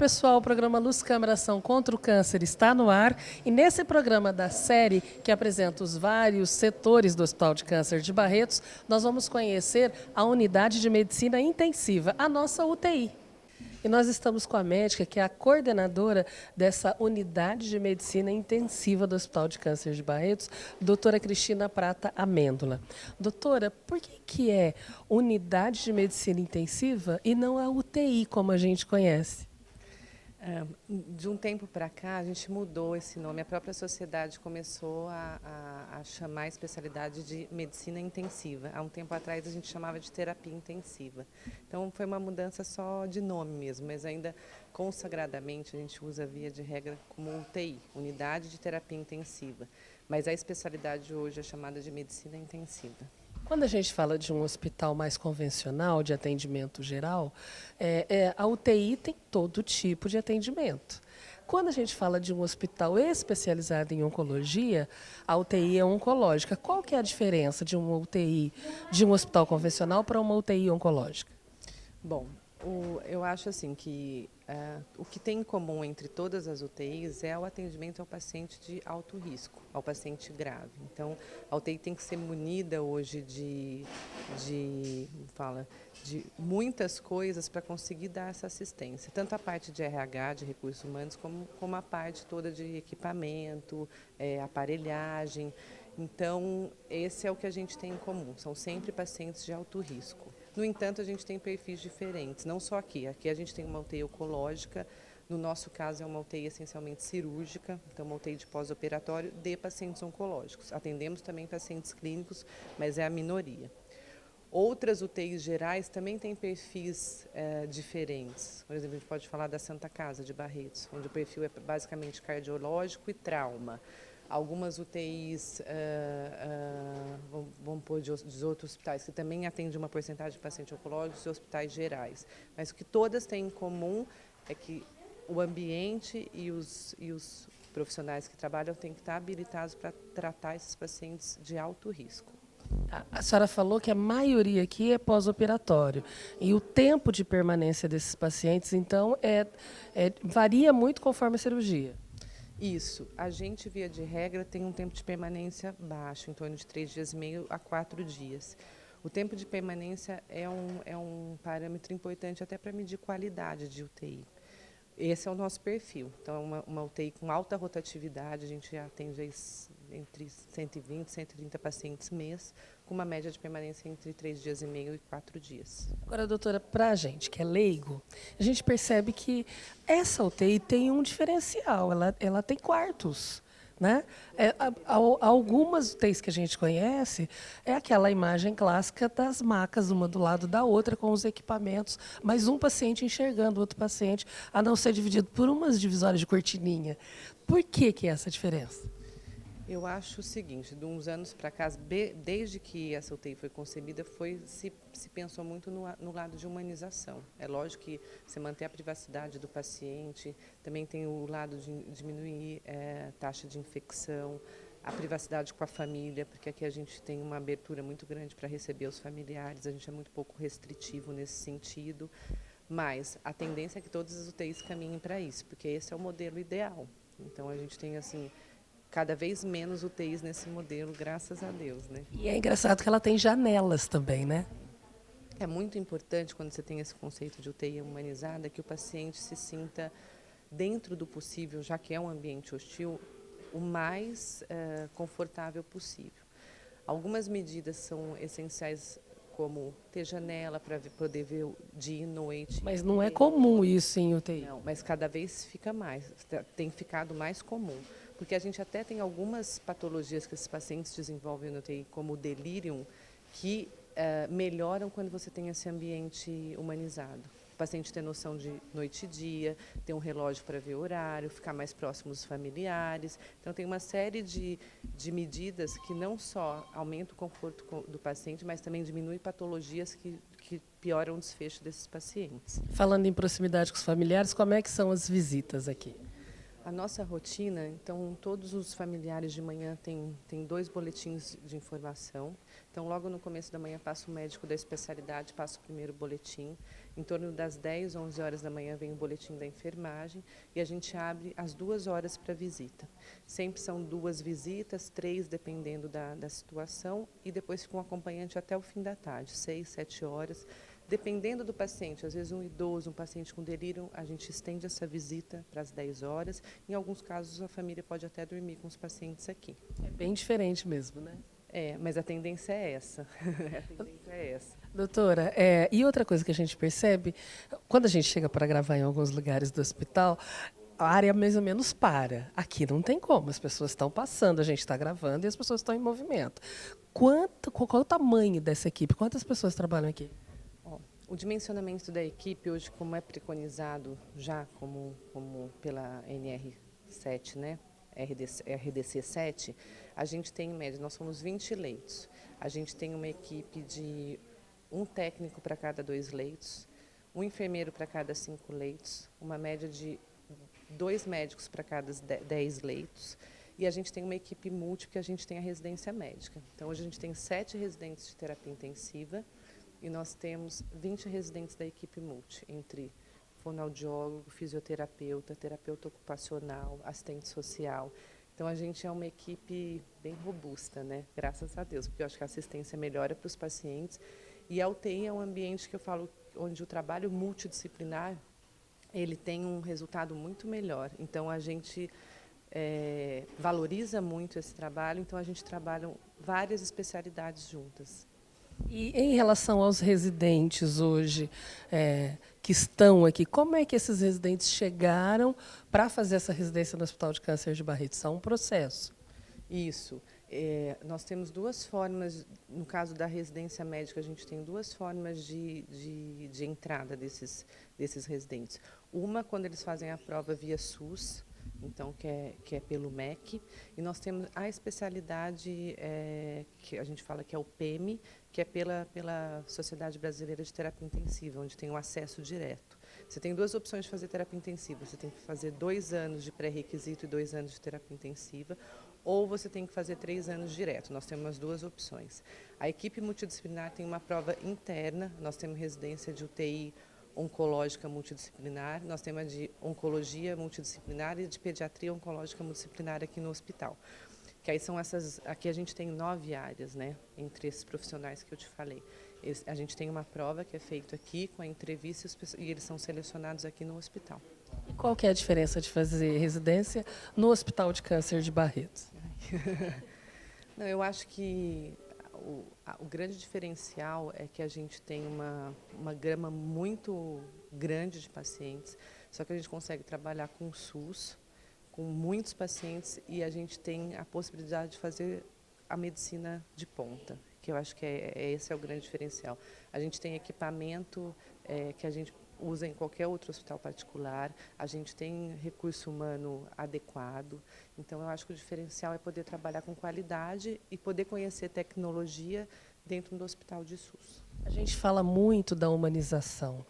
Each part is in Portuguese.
pessoal, o programa Luz Câmara Ação contra o Câncer está no ar e nesse programa da série que apresenta os vários setores do Hospital de Câncer de Barretos, nós vamos conhecer a Unidade de Medicina Intensiva, a nossa UTI. E nós estamos com a médica, que é a coordenadora dessa Unidade de Medicina Intensiva do Hospital de Câncer de Barretos, doutora Cristina Prata Amêndola. Doutora, por que é Unidade de Medicina Intensiva e não a UTI, como a gente conhece? De um tempo para cá, a gente mudou esse nome. A própria sociedade começou a chamar a especialidade de medicina intensiva. Há um tempo atrás, a gente chamava de terapia intensiva. Então, foi uma mudança só de nome mesmo, mas ainda consagradamente a gente usa, via de regra, como UTI, Unidade de Terapia Intensiva. Mas a especialidade hoje é chamada de medicina intensiva. Quando a gente fala de um hospital mais convencional, de atendimento geral, a UTI tem todo tipo de atendimento. Quando a gente fala de um hospital especializado em oncologia, a UTI é oncológica. Qual que é a diferença de uma UTI, de um hospital convencional para uma UTI oncológica? Bom, eu acho assim que o que tem em comum entre todas as UTIs é o atendimento ao paciente de alto risco, ao paciente grave. Então, a UTI tem que ser munida hoje de muitas coisas para conseguir dar essa assistência. Tanto a parte de RH, de recursos humanos, como a parte toda de equipamento, aparelhagem. Então, esse é o que a gente tem em comum, são sempre pacientes de alto risco. No entanto, a gente tem perfis diferentes, não só aqui. Aqui a gente tem uma UTI oncológica, no nosso caso é uma UTI essencialmente cirúrgica, então uma UTI de pós-operatório de pacientes oncológicos. Atendemos também pacientes clínicos, mas é a minoria. Outras UTIs gerais também têm perfis diferentes. Por exemplo, a gente pode falar da Santa Casa de Barretos, onde o perfil é basicamente cardiológico e trauma. Algumas UTIs, vamos pôr de outros hospitais, que também atendem uma porcentagem de pacientes oncológicos e hospitais gerais. Mas o que todas têm em comum é que o ambiente e os profissionais que trabalham têm que estar habilitados para tratar esses pacientes de alto risco. A senhora falou que a maioria aqui é pós-operatório. E o tempo de permanência desses pacientes, então, varia muito conforme a cirurgia. Isso. A gente, via de regra, tem um tempo de permanência baixo, em torno de 3,5 dias a 4 dias. O tempo de permanência é um parâmetro importante até para medir qualidade de UTI. Esse é o nosso perfil. Então, uma UTI com alta rotatividade, a gente atende entre 120 e 130 pacientes mês, com uma média de permanência entre 3,5 dias e 4 dias. Agora, doutora, para a gente que é leigo, a gente percebe que essa UTI tem um diferencial, ela tem quartos. Né? Algumas UTIs que a gente conhece é aquela imagem clássica das macas, uma do lado da outra, com os equipamentos, mas um paciente enxergando o outro paciente, a não ser dividido por umas divisórias de cortininha. Por que é essa diferença? Eu acho o seguinte, de uns anos para cá, desde que essa UTI foi concebida, se pensou muito no lado de humanização. É lógico que você manter a privacidade do paciente, também tem o lado de diminuir taxa de infecção, a privacidade com a família, porque aqui a gente tem uma abertura muito grande para receber os familiares, a gente é muito pouco restritivo nesse sentido, mas a tendência é que todas as UTIs caminhem para isso, porque esse é o modelo ideal. Então a gente tem assim cada vez menos UTIs nesse modelo, graças a Deus, né? E é engraçado que ela tem janelas também, né? É muito importante, quando você tem esse conceito de UTI humanizada, que o paciente se sinta, dentro do possível, já que é um ambiente hostil, o mais confortável possível. Algumas medidas são essenciais, como ter janela para poder ver dia e noite. Mas não é comum isso em UTI. Não, mas cada vez fica mais, tem ficado mais comum. Porque a gente até tem algumas patologias que esses pacientes desenvolvem no UTI, como o delírio, que melhoram quando você tem esse ambiente humanizado. O paciente ter noção de noite e dia, ter um relógio para ver o horário, ficar mais próximo dos familiares. Então, tem uma série de medidas que não só aumentam o conforto do paciente, mas também diminuem patologias que pioram o desfecho desses pacientes. Falando em proximidade com os familiares, como é que são as visitas aqui? A nossa rotina, então, todos os familiares de manhã têm 2 boletins de informação. Então, logo no começo da manhã, passa o médico da especialidade, passa o primeiro boletim. Em torno das 10, 11 horas da manhã, vem o boletim da enfermagem e a gente abre às 2 horas para visita. Sempre são 2 visitas, 3, dependendo da situação, e depois fica um acompanhante até o fim da tarde, 6, 7 horas. Dependendo do paciente, às vezes um idoso, um paciente com delírio, a gente estende essa visita para as 10 horas. Em alguns casos, a família pode até dormir com os pacientes aqui. É bem diferente mesmo, né? Mas a tendência é essa. A tendência é essa. Doutora, e outra coisa que a gente percebe, quando a gente chega para gravar em alguns lugares do hospital, a área mais ou menos para. Aqui não tem como, as pessoas estão passando, a gente está gravando e as pessoas estão em movimento. Qual é o tamanho dessa equipe? Quantas pessoas trabalham aqui? O dimensionamento da equipe hoje, como é preconizado já como pela NR7, né? RDC 7, a gente tem em média, nós somos 20 leitos. A gente tem uma equipe de um técnico para cada 2 leitos, um enfermeiro para cada 5 leitos, uma média de 2 médicos para cada 10 leitos. E a gente tem uma equipe multi, porque a gente tem a residência médica. Então, hoje a gente tem 7 residentes de terapia intensiva, e nós temos 20 residentes da equipe multi, entre fonoaudiólogo, fisioterapeuta, terapeuta ocupacional, assistente social. Então, a gente é uma equipe bem robusta, né? Graças a Deus, porque eu acho que a assistência melhora para os pacientes. E a UTI é um ambiente que eu falo, onde o trabalho multidisciplinar, ele tem um resultado muito melhor. Então, a gente valoriza muito esse trabalho, então a gente trabalha várias especialidades juntas. E em relação aos residentes hoje que estão aqui, como é que esses residentes chegaram para fazer essa residência no Hospital de Câncer de Barretos? É um processo. Isso. Nós temos 2 formas, no caso da residência médica, a gente tem 2 formas de entrada desses residentes. Uma, quando eles fazem a prova via SUS, então que é pelo MEC, e nós temos a especialidade que a gente fala que é o PEMI, que é pela Sociedade Brasileira de Terapia Intensiva, onde tem o acesso direto. Você tem 2 opções de fazer terapia intensiva. Você tem que fazer 2 anos de pré-requisito e 2 anos de terapia intensiva, ou você tem que fazer 3 anos direto. Nós temos as 2 opções. A equipe multidisciplinar tem uma prova interna, nós temos residência de UTI oncológica multidisciplinar, nós temos a de oncologia multidisciplinar e de pediatria oncológica multidisciplinar aqui no hospital. Que aí são essas, aqui a gente tem 9 áreas, né, entre esses profissionais que eu te falei. A gente tem uma prova que é feita aqui com a entrevista e eles são selecionados aqui no hospital. E qual que é a diferença de fazer residência no Hospital de Câncer de Barretos? Não, eu acho que o grande diferencial é que a gente tem uma gama muito grande de pacientes, só que a gente consegue trabalhar com o SUS, com muitos pacientes, e a gente tem a possibilidade de fazer a medicina de ponta, que eu acho que esse é o grande diferencial. A gente tem equipamento que a gente usa em qualquer outro hospital particular, a gente tem recurso humano adequado, então eu acho que o diferencial é poder trabalhar com qualidade e poder conhecer tecnologia dentro do hospital de SUS. A gente fala muito da humanização,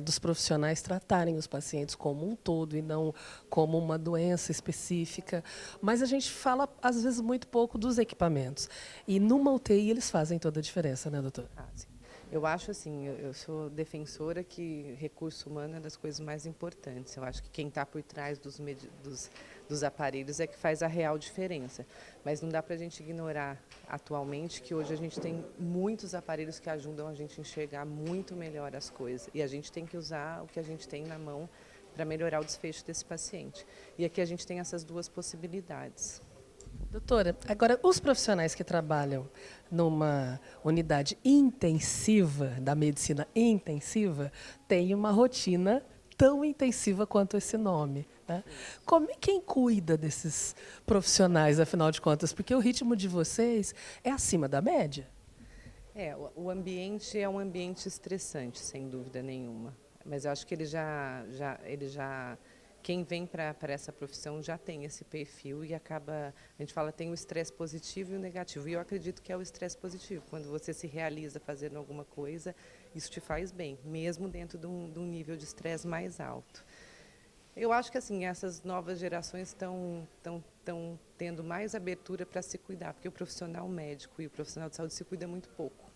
dos profissionais tratarem os pacientes como um todo e não como uma doença específica, mas a gente fala, às vezes, muito pouco dos equipamentos. E numa UTI eles fazem toda a diferença, né, doutor? Sim. Eu acho assim, eu sou defensora que recurso humano é das coisas mais importantes. Eu acho que quem está por trás dos aparelhos é que faz a real diferença. Mas não dá para a gente ignorar atualmente que hoje a gente tem muitos aparelhos que ajudam a gente a enxergar muito melhor as coisas. E a gente tem que usar o que a gente tem na mão para melhorar o desfecho desse paciente. E aqui a gente tem essas 2 possibilidades. Doutora, agora os profissionais que trabalham numa unidade intensiva, da medicina intensiva, têm uma rotina tão intensiva quanto esse nome, né? Quem cuida desses profissionais, afinal de contas? Porque o ritmo de vocês é acima da média. O ambiente é um ambiente estressante, sem dúvida nenhuma. Mas eu acho que ele já quem vem para essa profissão já tem esse perfil e acaba, a gente fala, tem o estresse positivo e o negativo. E eu acredito que é o estresse positivo. Quando você se realiza fazendo alguma coisa, isso te faz bem, mesmo dentro de um nível de estresse mais alto. Eu acho que assim, essas novas gerações estão tendo mais abertura para se cuidar, porque o profissional médico e o profissional de saúde se cuida muito pouco.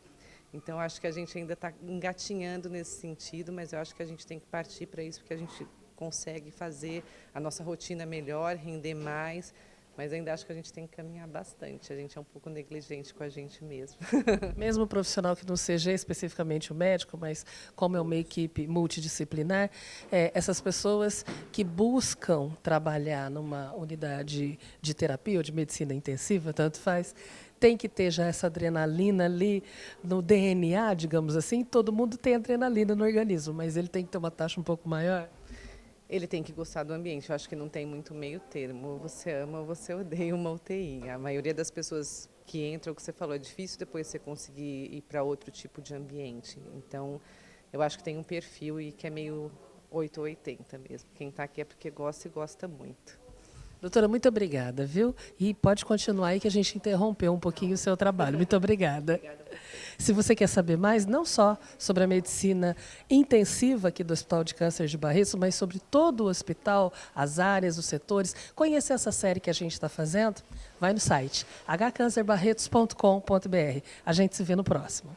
Então, acho que a gente ainda está engatinhando nesse sentido, mas eu acho que a gente tem que partir para isso, porque a gente consegue fazer a nossa rotina melhor, render mais, mas ainda acho que a gente tem que caminhar bastante. A gente é um pouco negligente com a gente mesmo. Mesmo o profissional que não seja especificamente o médico, mas como é uma equipe multidisciplinar, essas pessoas que buscam trabalhar numa unidade de terapia ou de medicina intensiva, tanto faz, tem que ter já essa adrenalina ali no DNA, digamos assim. Todo mundo tem adrenalina no organismo, mas ele tem que ter uma taxa um pouco maior. Ele tem que gostar do ambiente. Eu acho que não tem muito meio termo. Ou você ama ou você odeia uma UTI. A maioria das pessoas que entram, o que você falou, é difícil depois você conseguir ir para outro tipo de ambiente. Então, eu acho que tem um perfil e que é meio 8 ou 80 mesmo. Quem está aqui é porque gosta e gosta muito. Doutora, muito obrigada, viu? E pode continuar aí que a gente interrompeu um pouquinho o seu trabalho. Muito obrigada. Se você quer saber mais, não só sobre a medicina intensiva aqui do Hospital de Câncer de Barretos, mas sobre todo o hospital, as áreas, os setores, conhecer essa série que a gente está fazendo, vai no site hcancerbarretos.com.br. A gente se vê no próximo.